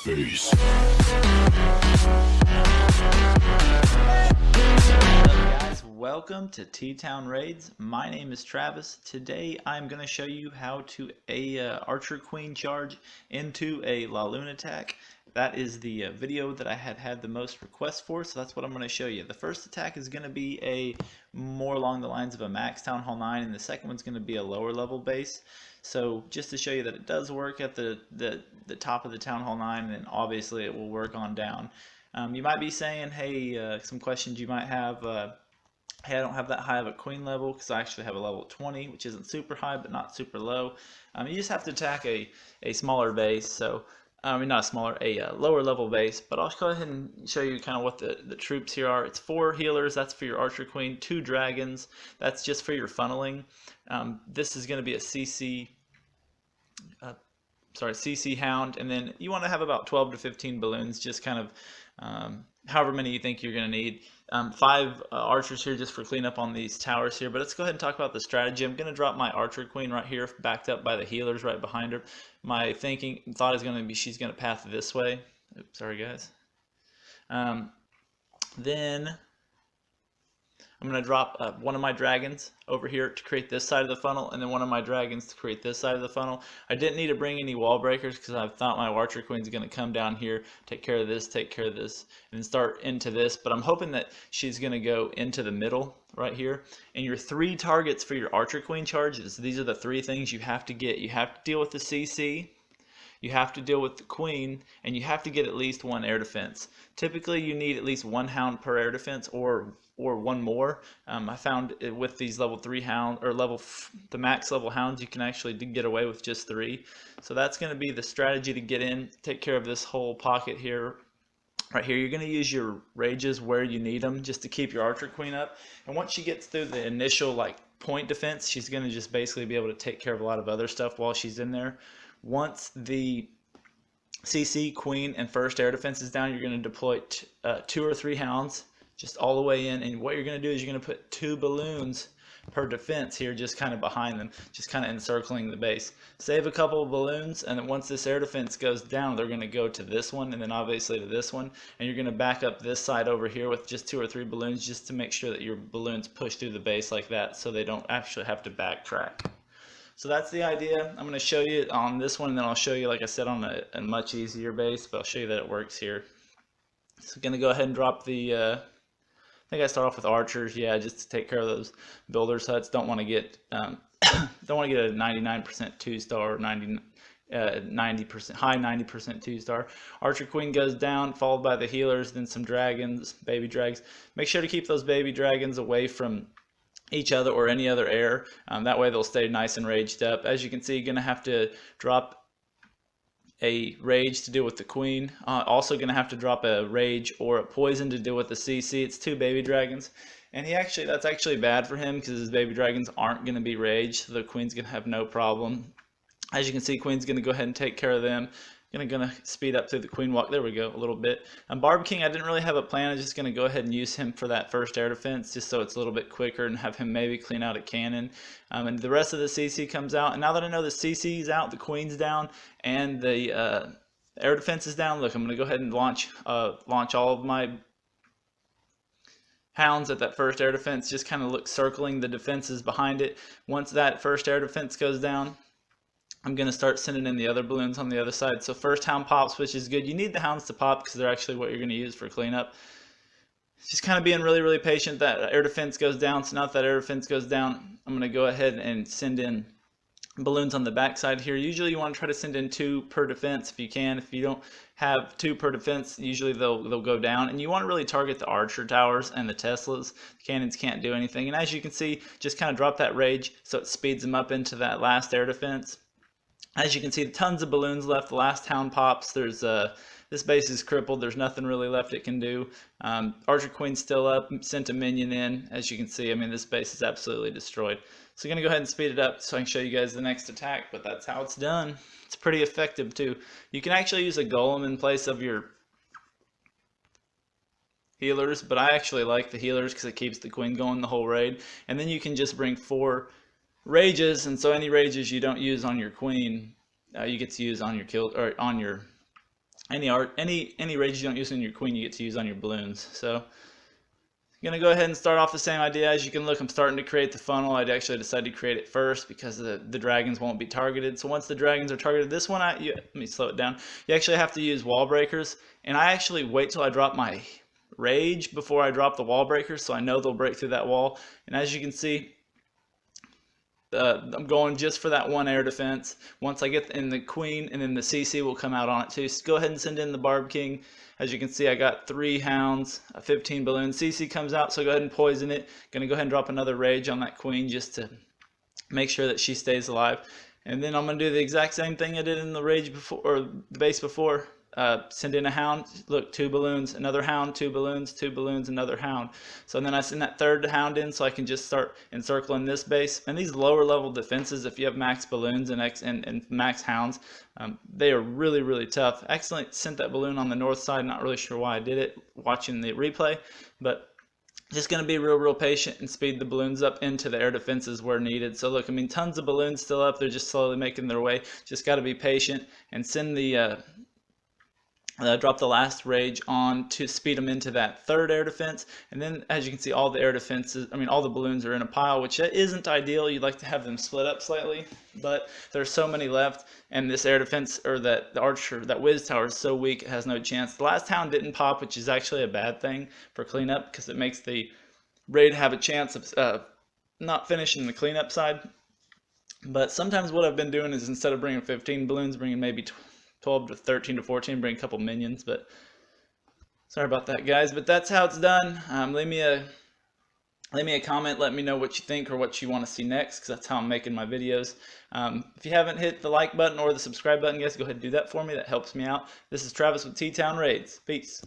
face. Guys, welcome to T-Town Raids. My name is Travis. Today I'm going to show you how to archer queen charge into a Laloon attack. That is the video that I had the most requests for, so that's what I'm going to show you. The first attack is going to be a more along the lines of a max Town Hall 9, and the second one's going to be a lower level base. So just to show you that it does work at the top of the Town Hall 9, and then obviously it will work on down. You might be saying, hey, some questions you might have. Hey, I don't have that high of a queen level because I actually have a level 20, which isn't super high but not super low. You just have to attack a smaller base, so not a smaller, a lower level base. But I'll go ahead and show you kind of what the troops here are. It's 4 healers, that's for your archer queen, 2 dragons, that's just for your funneling. This is going to be a CC hound, and then you want to have about 12 to 15 balloons, just kind of however many you think you're going to need. 5 archers here just for cleanup on these towers here. But let's go ahead and talk about the strategy. I'm going to drop my archer queen right here, backed up by the healers right behind her. My thought is going to be she's going to path this way. Oops, sorry guys. Then I'm going to drop one of my dragons over here to create this side of the funnel, and then one of my dragons to create this side of the funnel. I didn't need to bring any wall breakers because I thought my archer queen is going to come down here, take care of this, and then start into this. But I'm hoping that she's going to go into the middle right here. And your 3 targets for your archer queen charges, these are the 3 things you have to get. You have to deal with the CC, you have to deal with the queen, and you have to get at least 1 air defense. Typically you need at least 1 hound per air defense, or 1 more. I found with these level 3 hound, or the max level hounds, you can actually get away with just 3. So that's going to be the strategy to get in, take care of this whole pocket here. Right here, you're going to use your rages where you need them just to keep your archer queen up. And once she gets through the initial point defense, she's going to just basically be able to take care of a lot of other stuff while she's in there. Once the CC, queen, and first air defense is down, you're going to deploy 2 or 3 hounds just all the way in, and what you're going to do is you're going to put 2 balloons per defense here, just kind of behind them, just kind of encircling the base. Save a couple of balloons, and then once this air defense goes down, they're going to go to this one, and then obviously to this one, and you're going to back up this side over here with just 2 or 3 balloons, just to make sure that your balloons push through the base like that, so they don't actually have to backtrack. So that's the idea. I'm going to show you on this one, and then I'll show you, like I said, on a much easier base, but I'll show you that it works here. So I'm going to go ahead and drop the I think I start off with archers, yeah, just to take care of those builders huts. Don't want to get a 99% 2-star, 90% high 90% 2-star. Archer queen goes down, followed by the healers, then some dragons, baby drags. Make sure to keep those baby dragons away from each other or any other air. That way they'll stay nice and raged up. As you can see, you're going to have to drop a rage to deal with the queen. Also going to have to drop a rage or a poison to deal with the CC. It's 2 baby dragons, and that's actually bad for him because his baby dragons aren't going to be raged, so the queen's going to have no problem. As you can see, queen's going to go ahead and take care of them. Going to speed up through the queen walk. There we go, a little bit. Barb King, I didn't really have a plan. I'm just going to go ahead and use him for that first air defense, just so it's a little bit quicker, and have him maybe clean out a cannon. And the rest of the CC comes out. And now that I know the CC's out, the queen's down, and the air defense is down, look, I'm going to go ahead and launch all of my hounds at that first air defense. Just kind of circling the defenses behind it. Once that first air defense goes down, I'm going to start sending in the other balloons on the other side. So first hound pops, which is good. You need the hounds to pop because they're actually what you're going to use for cleanup. Just kind of being really, really patient. That air defense goes down. So now that air defense goes down, I'm going to go ahead and send in balloons on the back side here. Usually you want to try to send in 2 per defense if you can. If you don't have 2 per defense, usually they'll go down. And you want to really target the archer towers and the Teslas. The cannons can't do anything. And as you can see, just kind of drop that rage so it speeds them up into that last air defense. As you can see, tons of balloons left. The last hound pops. There's this base is crippled. There's nothing really left it can do. Archer Queen's still up. Sent a minion in. As you can see, I mean, this base is absolutely destroyed. So I'm going to go ahead and speed it up so I can show you guys the next attack, but that's how it's done. It's pretty effective too. You can actually use a golem in place of your healers, but I actually like the healers because it keeps the queen going the whole raid. And then you can just bring 4 rages, and so any rages you don't use on your queen, you get to use on your any raids you don't use on your queen, you get to use on your balloons. So I'm gonna go ahead and start off the same idea. As you can look, I'm starting to create the funnel. I'd actually decided to create it first because the dragons won't be targeted. So once the dragons are targeted, this one, let me slow it down. You actually have to use wall breakers, and I actually wait till I drop my rage before I drop the wall breakers, so I know they'll break through that wall. And as you can see, I'm going just for that one air defense. Once I get in the queen, and then the CC will come out on it too. So go ahead and send in the Barb King. As you can see, I got 3 hounds, 15 balloons. CC comes out, so go ahead and poison it. Gonna go ahead and drop another rage on that queen just to make sure that she stays alive. And then I'm gonna do the exact same thing I did in the rage before, or the base before. Send in a hound, look, 2 balloons, another hound, 2 balloons, 2 balloons, another hound. So then I send that third hound in so I can just start encircling this base. And these lower level defenses, if you have max balloons and max hounds, they are really, really tough. Accidentally sent that balloon on the north side, not really sure why I did it, watching the replay, but just going to be real patient and speed the balloons up into the air defenses where needed. So look, I mean, tons of balloons still up, they're just slowly making their way. Just got to be patient and send the drop the last rage on to speed them into that third air defense. And then as you can see, all the air defenses, I mean all the balloons are in a pile, which isn't ideal. You'd like to have them split up slightly, but there's so many left, and this air defense, or the archer, that whiz tower is so weak it has no chance. The last hound didn't pop, which is actually a bad thing for cleanup because it makes the raid have a chance of not finishing the cleanup side. But sometimes what I've been doing is, instead of bringing 15 balloons, bringing maybe 12 to 13 to 14, bring a couple minions. But sorry about that, guys, but that's how it's done. Leave me a comment, let me know what you think or what you want to see next, because that's how I'm making my videos. If you haven't hit the like button or the subscribe button, guys, go ahead and do that for me. That helps me out. This is Travis with T-Town Raids. Peace.